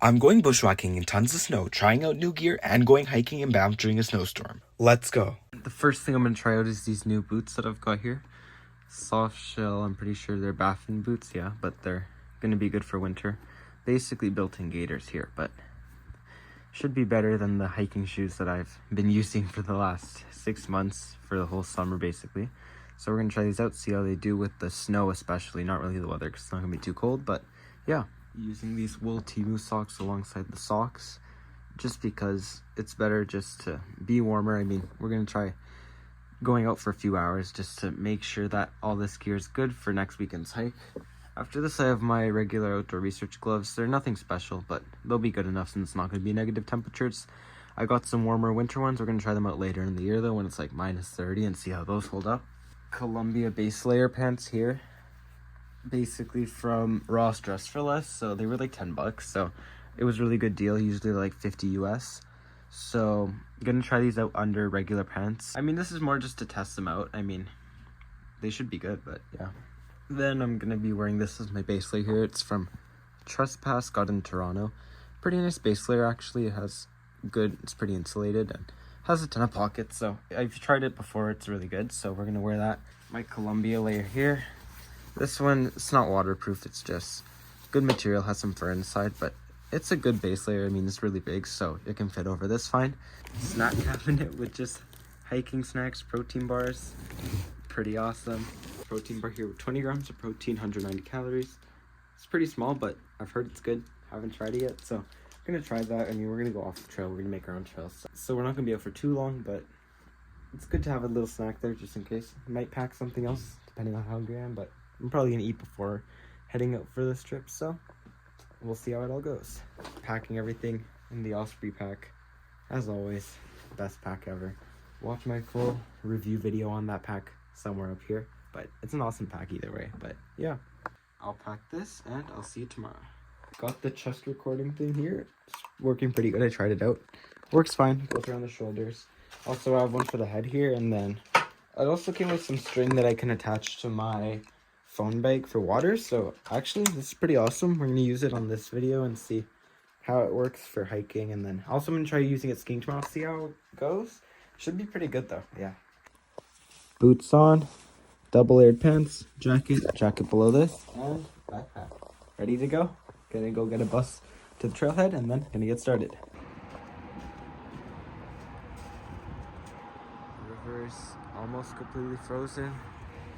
I'm going bushwhacking in tons of snow, trying out new gear, and going hiking in Banff during a snowstorm. Let's go. The first thing I'm going to try out is these new boots that I've got here. Soft shell, I'm pretty sure they're Baffin boots, yeah, but they're going to be good for winter. Basically built-in gaiters here, but should be better than the hiking shoes that I've been using for the last 6 months, for the whole summer basically. So we're going to try these out, see how they do with the snow especially, not really the weather because it's not going to be too cold, but yeah. Using these wool Temu socks alongside the socks, just because it's better just to be warmer. I mean, we're going to try going out for a few hours just to make sure that all this gear is good for next weekend's hike. After this, I have my regular outdoor research gloves. They're nothing special, but they'll be good enough since it's not going to be negative temperatures. I got some warmer winter ones. We're going to try them out later in the year though, when it's like -30, and see how those hold up. Columbia base layer pants here, basically from Ross Dress for Less. So they were like $10, so it was a really good deal. Usually like 50 US. So I'm gonna try these out under regular pants. I mean, this is more just to test them out. I mean, they should be good, but yeah. Then I'm gonna be wearing this as my base layer here. It's from Trespass, got in Toronto. Pretty nice base layer actually. It has good, it's pretty insulated and has a ton of pockets. So I've tried it before, it's really good. So we're gonna wear that. My Columbia layer here. This one, it's not waterproof, it's just good material, has some fur inside, but it's a good base layer. I mean, it's really big, so it can fit over this fine. Snack cabinet with just hiking snacks, protein bars, pretty awesome. Protein bar here with 20 grams of protein, 190 calories. It's pretty small, but I've heard it's good. Haven't tried it yet, so I'm gonna try that. I mean, we're gonna go off the trail, we're gonna make our own trails. So we're not gonna be out for too long, but it's good to have a little snack there just in case. I might pack something else, depending on how hungry I am, but I'm probably gonna eat before heading out for this trip, so we'll see how it all goes. Packing everything in the Osprey pack, as always, best pack ever. Watch my full review video on that pack somewhere up here, but it's an awesome pack either way. But yeah, I'll pack this and I'll see you tomorrow. Got the chest recording thing here. It's working pretty good. I tried it out. Works fine. Goes around the shoulders. Also, I have one for the head here, and then it also came with some string that I can attach to my phone bag for water. So actually, this is pretty awesome. We're going to use it on this video and see how it works for hiking. And then also I'm going to try using it skiing tomorrow. See how it goes. Should be pretty good though. Yeah. Boots on, double layered pants, jacket below this, and backpack. Ready to go. Gonna go get a bus to the trailhead and then gonna get started. River's almost completely frozen.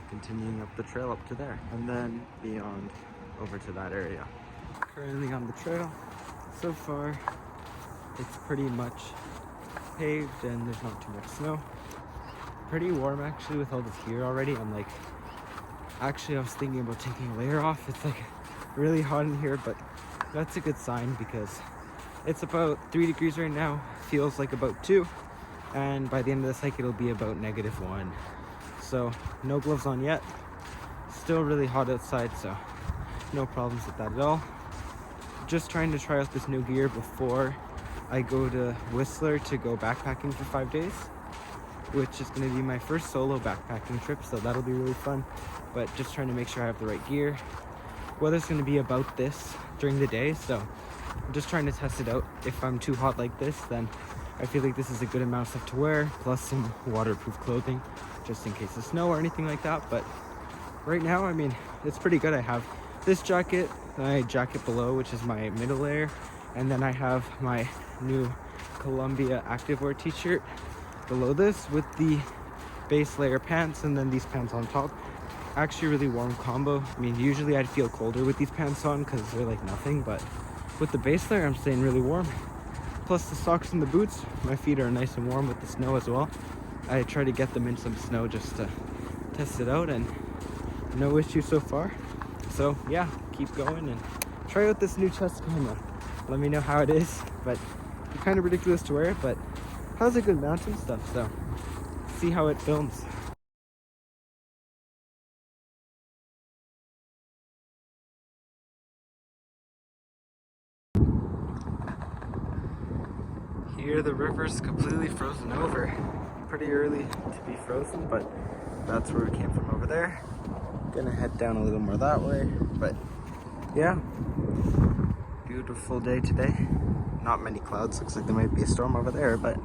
Continuing up the trail up to there and then beyond over to that area. Currently on the trail. So far it's pretty much paved and there's not too much snow. Pretty warm actually with all this gear already. I'm like, actually I was thinking about taking a layer off. It's like really hot in here, but that's a good sign because it's about 3 degrees right now. Feels like about 2, and by the end of this hike it'll be about -1. So no gloves on yet. Still really hot outside, so no problems with that at all. Just trying to try out this new gear before I go to Whistler to go backpacking for 5 days, which is going to be my first solo backpacking trip, so that'll be really fun. But just trying to make sure I have the right gear. Weather's going to be about this during the day, so I'm just trying to test it out. If I'm too hot like this, then I feel like this is a good amount of stuff to wear, plus some waterproof clothing, just in case of snow or anything like that. But right now, I mean, it's pretty good. I have this jacket, my jacket below, which is my middle layer, and then I have my new Columbia activewear t-shirt below this with the base layer pants, and then these pants on top. Actually really warm combo. I mean, usually I'd feel colder with these pants on because they're like nothing, but with the base layer I'm staying really warm. Plus the socks and the boots, my feet are nice and warm with the snow as well. I try to get them in some snow just to test it out, and no issue so far. So yeah, keep going and try out this new chest camo. Let me know how it is, but it's kind of ridiculous to wear it, but it has a good mount and stuff, so see how it films. Here the river's completely frozen over. Pretty early to be frozen, but that's where we came from over there. Gonna head down a little more that way, but yeah, Beautiful day today. Not many clouds. Looks like there might be a storm over there, but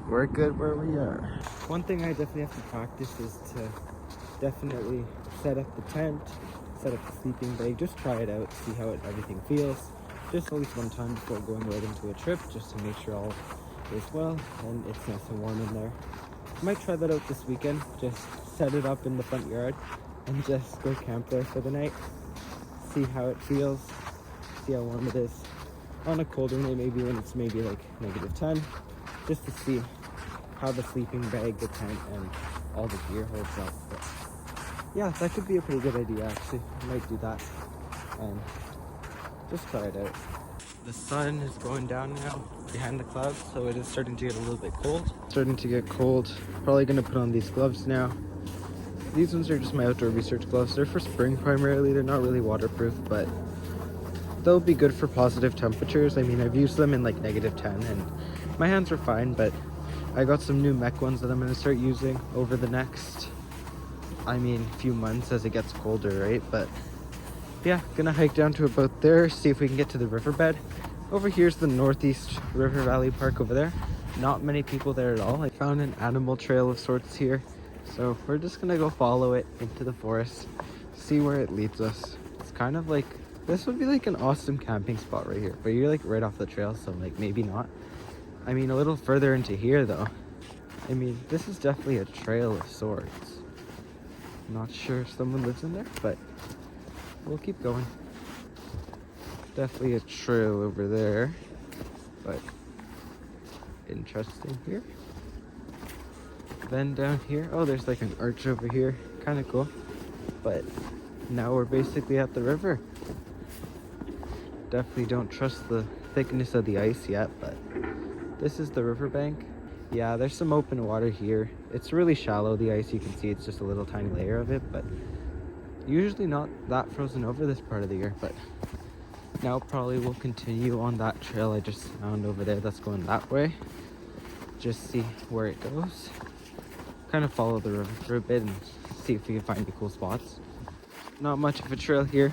we're good where we are. One thing I definitely have to practice is to definitely set up the tent, set up the sleeping bag, just try it out, see how everything feels. Just at least one time before going right into a trip, just to make sure all is well and it's nice and warm in there. I might try that out this weekend, just set it up in the front yard and just go camp there for the night. See how it feels, see how warm it is. On a colder night, maybe when it's maybe like -10, just to see how the sleeping bag, the tent, and all the gear holds up. But yeah, that could be a pretty good idea actually. I might do that and just try it out. The sun is going down now behind the clouds, so it is starting to get a little bit cold. Starting to get cold. Probably gonna put on these gloves now. These ones are just my outdoor research gloves. They're for spring primarily. They're not really waterproof, but they'll be good for positive temperatures. I mean, I've used them in like -10 and my hands were fine, but I got some new MEC ones that I'm gonna start using over the next, few months as it gets colder, right? But yeah, gonna hike down to about there, see if we can get to the riverbed. Over here's the Northeast River Valley Park over there. Not many people there at all. I found an animal trail of sorts here. So we're just gonna go follow it into the forest, see where it leads us. It's kind of like, this would be like an awesome camping spot right here, but you're like right off the trail, so like maybe not. A little further into here though. This is definitely a trail of sorts. Not sure if someone lives in there, but we'll keep going. Definitely a trail over there, but interesting here. Then down here, oh, there's like an arch over here, kind of cool. But now we're basically at the river. Definitely don't trust the thickness of the ice yet, but this is the riverbank. Yeah, there's some open water here. It's really shallow, the ice, you can see it's just a little tiny layer of it, but usually not that frozen over this part of the year. But now probably we'll continue on that trail I just found over there that's going that way. Just see where it goes. Kind of follow the river for a bit and see if we can find any cool spots. Not much of a trail here.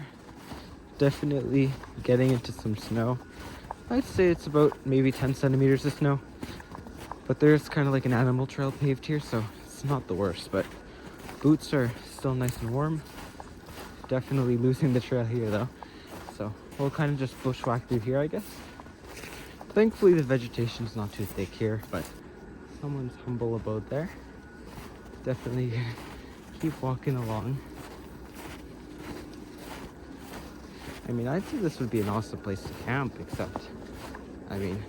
Definitely getting into some snow. I'd say it's about maybe 10 centimeters of snow. But there's kind of like an animal trail paved here, so it's not the worst. But boots are still nice and warm. Definitely losing the trail here though. So we'll kind of just bushwhack through here, I guess. Thankfully the vegetation's not too thick here, but someone's humble abode there. Definitely keep walking along. I'd say this would be an awesome place to camp, except, I'm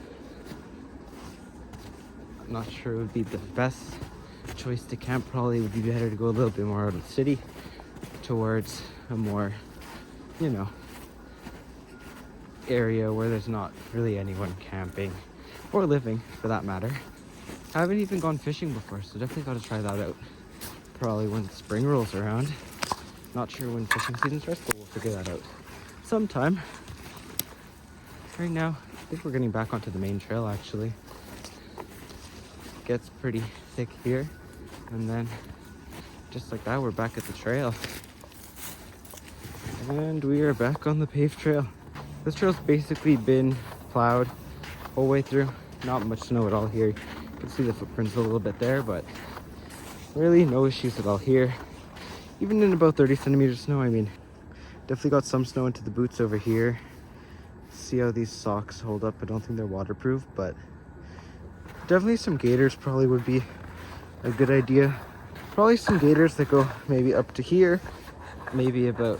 not sure it would be the best choice to camp. Probably would be better to go a little bit more out of the city towards a more, area where there's not really anyone camping or living for that matter. I haven't even gone fishing before, so definitely got to try that out. Probably when spring rolls around. Not sure when fishing season starts, but we'll figure that out sometime. Right now, I think we're getting back onto the main trail actually. Gets pretty thick here, and then just like that, we're back at the trail. And we are back on the paved trail. This trail's basically been plowed whole way through. Not much snow at all here. You can see the footprints a little bit there, but really no issues at all here. Even in about 30 centimeters of snow, definitely got some snow into the boots over here. See how these socks hold up. I don't think they're waterproof, but definitely some gaiters probably would be a good idea. Probably some gaiters that go maybe up to here, maybe about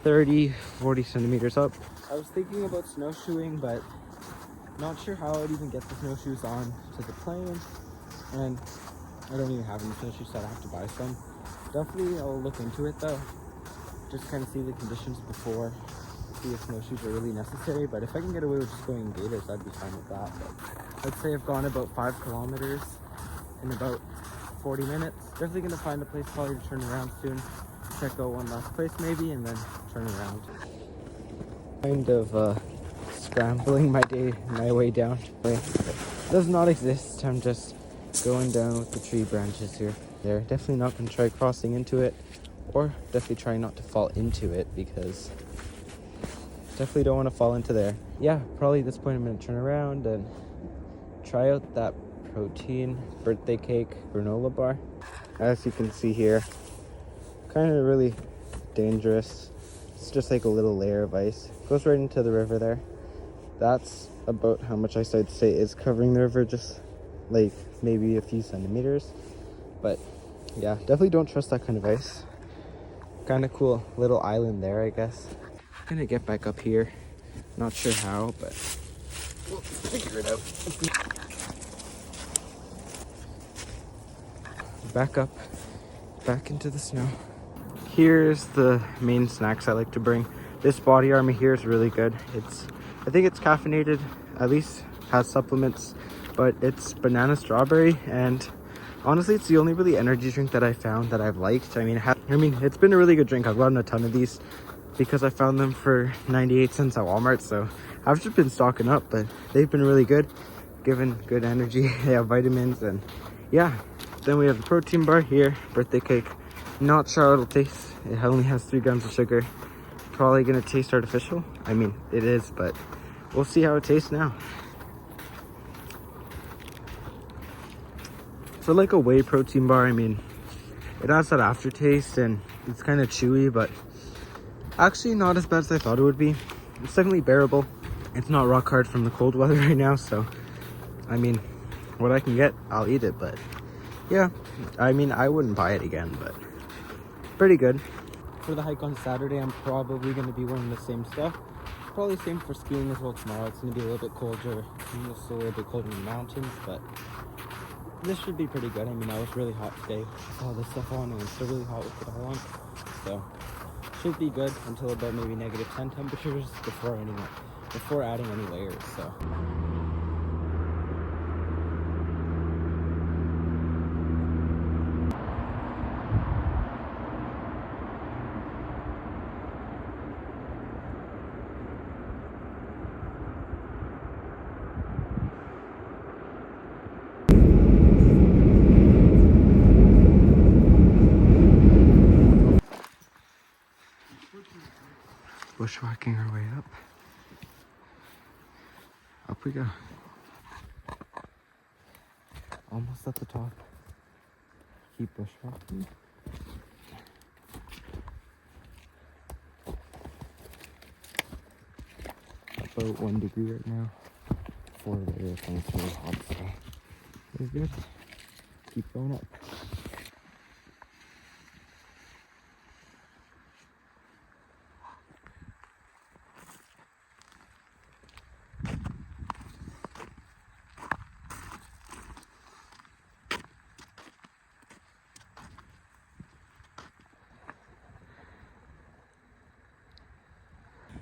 30-40 centimeters up. I was thinking about snowshoeing, but not sure how I'd even get the snowshoes on to the plane, and I don't even have any snowshoes, so I have to buy some. Definitely I'll look into it though, just kind of see the conditions before, see if snowshoes are really necessary. But if I can get away with just going in gaiters, I'd be fine with that. But let's say I've gone about 5 kilometers in about 40 minutes. Definitely gonna find a place probably to turn around soon. Check out one last place maybe, and then turn around. Kind of scrambling my way down. It does not exist. I'm just going down with the tree branches here. They're definitely not gonna try crossing into it, or definitely try not to fall into it, because definitely don't want to fall into there. Yeah, probably at this point I'm going to turn around and try out that protein birthday cake granola bar. As you can see here, kind of really dangerous. It's just like a little layer of ice. Goes right into the river there. That's about how much ice I'd say is covering the river, just like maybe a few centimeters. But yeah, definitely don't trust that kind of ice. Kind of cool little island there, I guess. I'm gonna get back up here. Not sure how, but we'll figure it out. Back up, back into the snow. Here's the main snacks I like to bring. This body armor here is really good. I think it's caffeinated, at least has supplements, but it's banana strawberry, and honestly, it's the only really energy drink that I found that I've liked. I mean, it's been a really good drink. I've gotten a ton of these because I found them for 98 cents at Walmart, so I've just been stocking up, but they've been really good, giving good energy. They have vitamins, and yeah. Then we have the protein bar here, birthday cake. Not sure how it'll taste. It only has 3 grams of sugar. Probably gonna taste artificial. I mean, it is, but we'll see how it tastes now. For like a whey protein bar, I mean, it has that aftertaste and it's kind of chewy, but actually not as bad as I thought it would be. It's definitely bearable. It's not rock hard from the cold weather right now, so I mean, what I can get, I'll eat it, but yeah, I mean, I wouldn't buy it again, but pretty good. For the hike on Saturday, I'm probably going to be wearing the same stuff. Probably same for skiing as well tomorrow. It's going to be a little bit colder. It's a little bit colder in the mountains, but this should be pretty good. I mean, I was really hot today with all this stuff on, and it's still really hot with it all on. So, should be good until about maybe -10 temperatures before adding any layers, so. Bushwhacking our way up. Up we go. Almost at the top. Keep bushwhacking. About 1 degree right now. 4 layers and it's really hot, so it's good. Keep going up.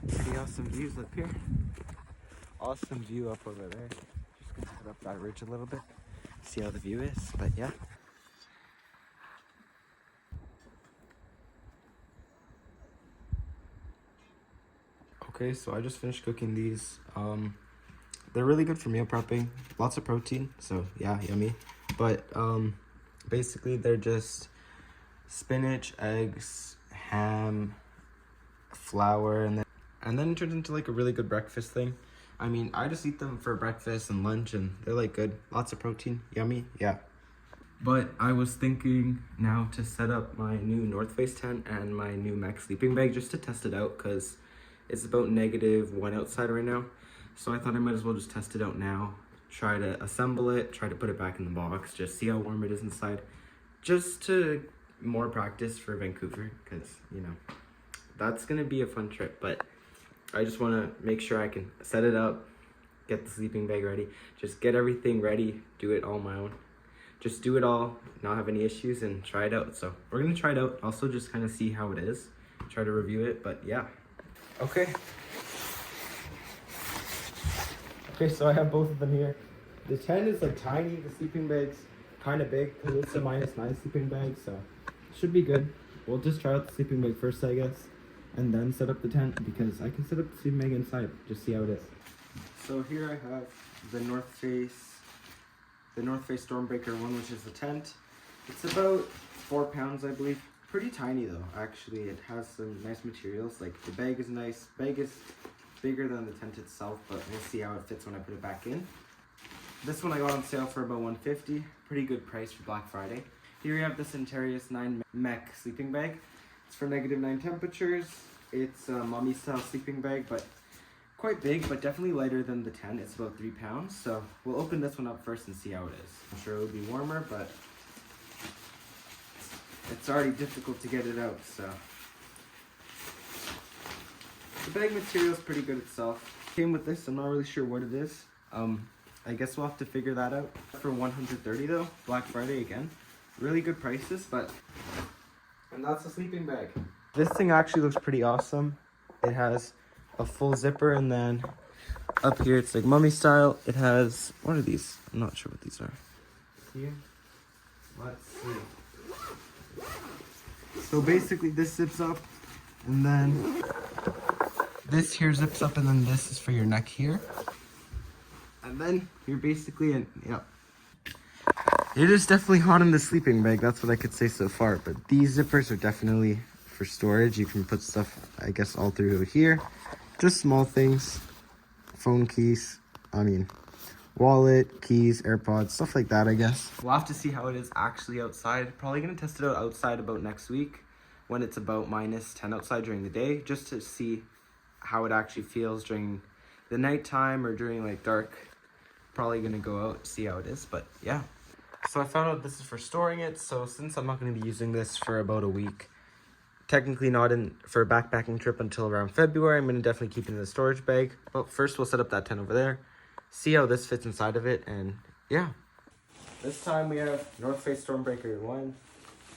Pretty awesome views up here. Awesome view up over there. Just gonna head up that ridge a little bit. See how the view is, but yeah. Okay, so I just finished cooking these. They're really good for meal prepping. Lots of protein, so yeah, yummy. But basically they're just spinach, eggs, ham, flour, and then it turns into like a really good breakfast thing. I mean, I just eat them for breakfast and lunch, and they're like good. Lots of protein, yummy, yeah. But I was thinking now to set up my new North Face tent and my new MEC sleeping bag just to test it out, because it's about -1 outside right now. So I thought I might as well just test it out now. Try to assemble it, try to put it back in the box, just see how warm it is inside. Just to more practice for Vancouver, because, you know, that's gonna be a fun trip. But I just want to make sure I can set it up, get the sleeping bag ready, just get everything ready, do it all on my own. Just do it all, not have any issues, and try it out. So we're going to try it out, also just kind of see how it is, try to review it, but yeah. Okay, so I have both of them here. The tent is like tiny, the sleeping bag's kind of big because it's a -9 sleeping bag, so it should be good. We'll just try out the sleeping bag first, I guess, and then set up the tent, because I can set up the sleeping bag inside, just see how it is. So here I have the North Face Stormbreaker one, which is the tent. It's about 4 pounds, I believe. Pretty tiny though, actually. It has some nice materials, like the bag is nice. Bag is bigger than the tent itself, but we'll see how it fits when I put it back in. This one I got on sale for about $150. Pretty good price for Black Friday. Here we have the Centaurus 9 MEC sleeping bag. It's for -9 temperatures. It's a mommy style sleeping bag, but quite big, but definitely lighter than the tent. It's about 3 pounds. So we'll open this one up first and see how it is. I'm sure it'll be warmer, but it's already difficult to get it out, so. The bag material is pretty good itself. Came with this, I'm not really sure what it is. I guess we'll have to figure that out. For $130 though, Black Friday again. Really good prices, but... And that's a sleeping bag. This thing actually looks pretty awesome. It has a full zipper, and then up here it's like mummy style. It has, what are these? I'm not sure what these are. Here, let's see. So basically this zips up, and then this here zips up, and then this is for your neck here. And then you're basically in, yeah. It is definitely hot in the sleeping bag, that's what I could say so far. But these zippers are definitely for storage. You can put stuff, I guess, all through here. Just small things. Phone keys, wallet, keys, AirPods, stuff like that, I guess. We'll have to see how it is actually outside. Probably gonna test it out outside about next week when it's about -10 outside during the day, just to see how it actually feels during the nighttime or during like dark. Probably gonna go out, see how it is, but yeah. So I found out this is for storing it, so since I'm not gonna be using this for about a week, technically not in for a backpacking trip until around February, I'm gonna definitely keep it in the storage bag. But first we'll set up that tent over there, see how this fits inside of it, and yeah. This time we have North Face Stormbreaker 1.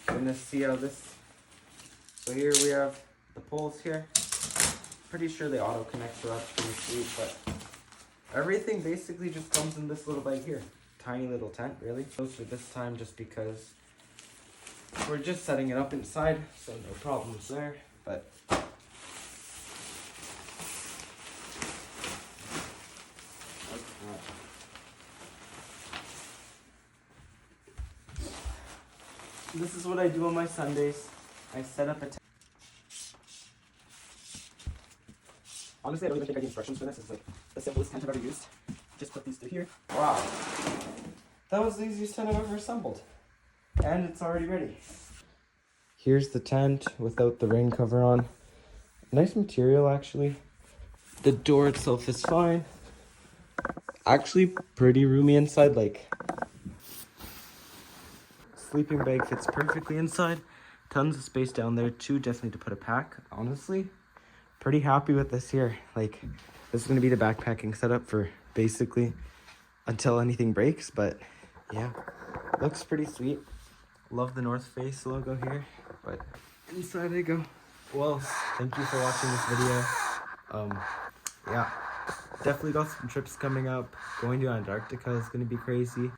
I'm gonna see how this, so here we have the poles here. Pretty sure they auto connect, so that's pretty sweet, but everything basically just comes in this little bag here. Tiny little tent, really. Closer this time just because we're just setting it up inside, so no problems there, but this is what I do on my Sundays. I set up a tent. Honestly, I don't even think I need instructions for this. It's like the simplest tent I've ever used. Just put these through here. Wow. That was the easiest tent I've ever assembled. And it's already ready. Here's the tent without the rain cover on. Nice material, actually. The door itself is fine. Actually, pretty roomy inside. Like, sleeping bag fits perfectly inside. Tons of space down there too, definitely to put a pack. Honestly, pretty happy with this here. Like, this is gonna be the backpacking setup for basically until anything breaks, but yeah, looks pretty sweet. Love the North Face logo here, but inside I go. Well, thank you for watching this video. Yeah, definitely got some trips coming up. Going to Antarctica is gonna be crazy.